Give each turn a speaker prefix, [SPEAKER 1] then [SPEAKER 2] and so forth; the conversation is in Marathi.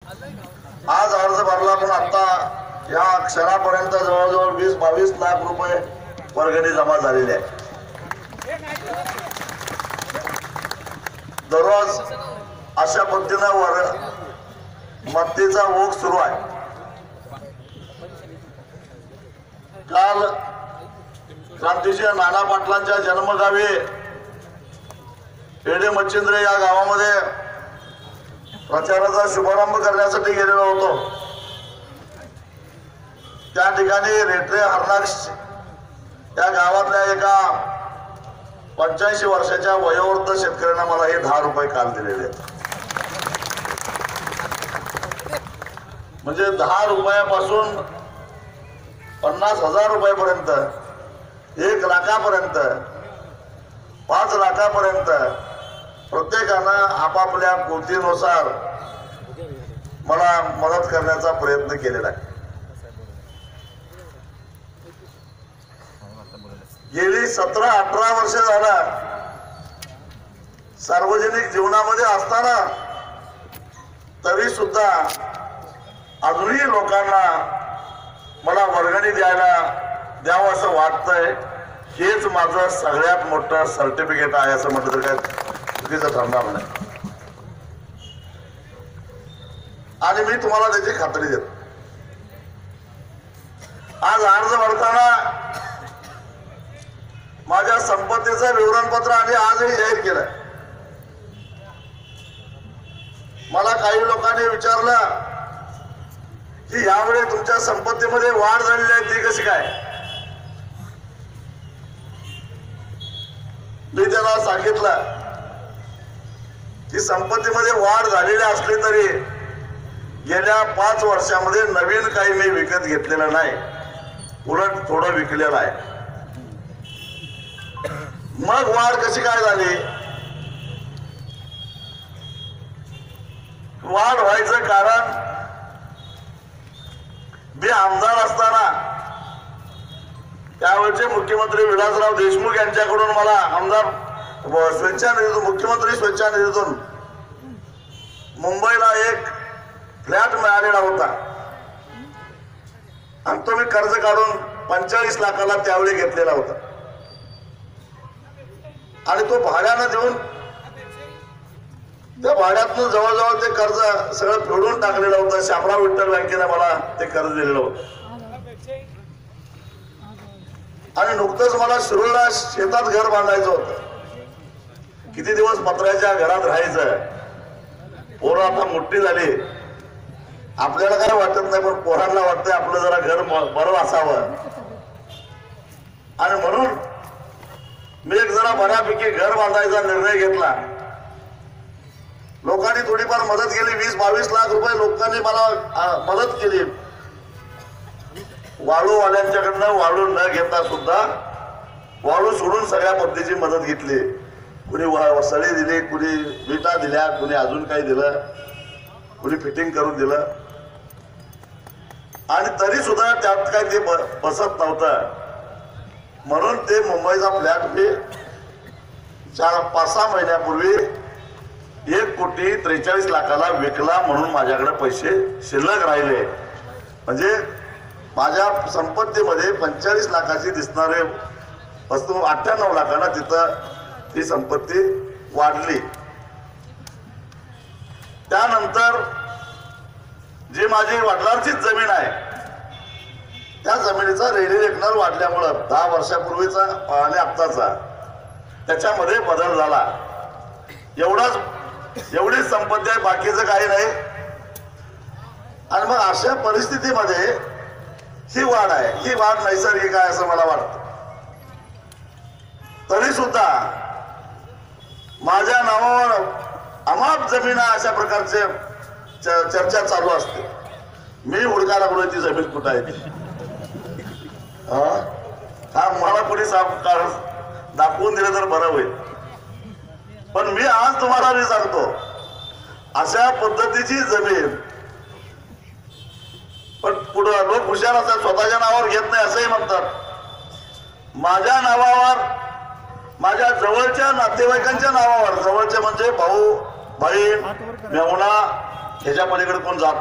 [SPEAKER 1] आज अर्ज भरला पण आता या क्षणापर्यंत जवळजवळ 20-22 लाख रुपये वर्गणी जमा झालेली आहे। दररोज अशा पद्धतीने मत्तेचा ओघ सुरू आहे। काल क्रांतिसिंह नाना पाटलांच्या जन्मगावी पेढे मच्छिंद्रे या गावामध्ये प्रचाराचा शुभारंभ करण्यासाठी गेलेलो होतो। त्या ठिकाणी रेटरे हरनाक्ष त्या गावातल्या एका 85 वर्षाच्या वयोवृद्ध शेतकऱ्यांना मला हे 10 रुपये काल दिलेले आहेत। म्हणजे 10 रुपयापासून 50,000 रुपयापर्यंत 1 लाखापर्यंत 5 लाखापर्यंत प्रत्येकानं आपापल्या कृतीनुसार मला मदत करण्याचा प्रयत्न केलेला आहे। गेली 17-18 वर्ष झाला सार्वजनिक जीवनामध्ये असताना तरी सुद्धा अजूनही लोकांना मला वर्गणी द्यावं असं वाटतंय। हेच माझं सगळ्यात मोठं सर्टिफिकेट आहे असं म्हटलं तर काय चुकीचं ठरणार नाही। आणि मी तुम्हाला त्याची खात्री देतो। आज अर्ज भरताना माझ्या संपत्तीचं विवरणपत्र आम्ही आजही जाहीर केलं। मला काही लोकांनी विचारलं की यावेळी तुमच्या संपत्तीमध्ये वाढ झालेली आहे ती कशी काय। मी त्याला सांगितलं की संपत्तीमध्ये वाढ झालेली असली तरी गेल्या 5 वर्षामध्ये नवीन काही मी विकत घेतलेलं नाही, उलट थोडं विकलेलं आहे। मग वाढ कशी काय झाली। वाढ व्हायचं कारण मी आमदार असताना त्यावेळचे मुख्यमंत्री विलासराव देशमुख यांच्याकडून मला आमदार स्वेच्छा निधीतून मुख्यमंत्री स्वेच्छा निधीतून मुंबईला एक फ्लॅट मिळालेला होता आणि तो मी कर्ज काढून 45 लाखाला त्यावेळी घेतलेला होता आणि तो भाड्यानं देऊन त्या भाड्यातून जवळजवळ ते कर्ज सगळं फेडून टाकलेलं होतं। शामराव विठ्ठल बँकेने मला ते कर्ज दिलेलं होतं आणि नुकतंच मला शिरूरला शेतात घर बांधायचं होतं। किती दिवस पत्र्याच्या घरात राहायचं। पोरं आता मोठी झाली, आपल्याला काय वाटत नाही पण पोरांना वाटतंय आपलं जरा घर बरं असावं आणि म्हणून मी एक जरा बऱ्यापैकी घर बांधायचा निर्णय घेतला। लोकांनी थोडीफार मदत केली। 20-22 लाख रुपये लोकांनी मला मदत केली। वाळूवाल्यांच्याकडनं वाळू न घेता सुद्धा वाळू सोडून सगळ्या पद्धतीची मदत घेतली। कुणी सळी दिली, कुणी विटा दिल्या, कुणी अजून काही दिलं, कुणी फिटिंग करून दिलं आणि तरी सुद्धा त्यात काही ते बसत नव्हतं। म्हणून ते मुंबईचा फ्लॅट मी 4-5-6 महिन्यापूर्वी 1,43 लाखाला विकला म्हणून माझ्याकडे पैसे शिल्लक राहिले। म्हणजे माझ्या संपत्तीमध्ये 45 लाखाची दिसणारे वस्तू 98 लाखांना तिथं ती संपत्ती वाढली। त्यानंतर जी माझी वडिलांचीच जमीन आहे त्या जमिनीचा रेडी रेकनर वाढल्यामुळं 10 वर्षापूर्वीचा आणि आत्ताचा त्याच्यामध्ये बदल झाला। एवढीच संपत्ती आहे, बाकीचं काही नाही। आणि मग अशा परिस्थितीमध्ये ही वाढ आहे, ही वाढ नैसर्गिक आहे असं मला वाटतं। तरी सुद्धा माझ्या नावावर अमाप जमीन अशा प्रकारचे चर्चा चालू असते। मी हुडका लागलो ती जमीन कुठं आहे ती। मला कोणी दाखवून दिलं तर बरं होईल। पण मी आज तुम्हाला मी सांगतो अशा पद्धतीची जमीन पण पुढे लोक हुशार असतात, स्वतःच्या नावावर घेत नाही असंही म्हणतात। माझ्या नावावर, माझ्या जवळच्या नातेवाईकांच्या नावावर, जवळचे म्हणजे भाऊ, बहीण, मेहुणा, ह्याच्या पलीकडे कोण जात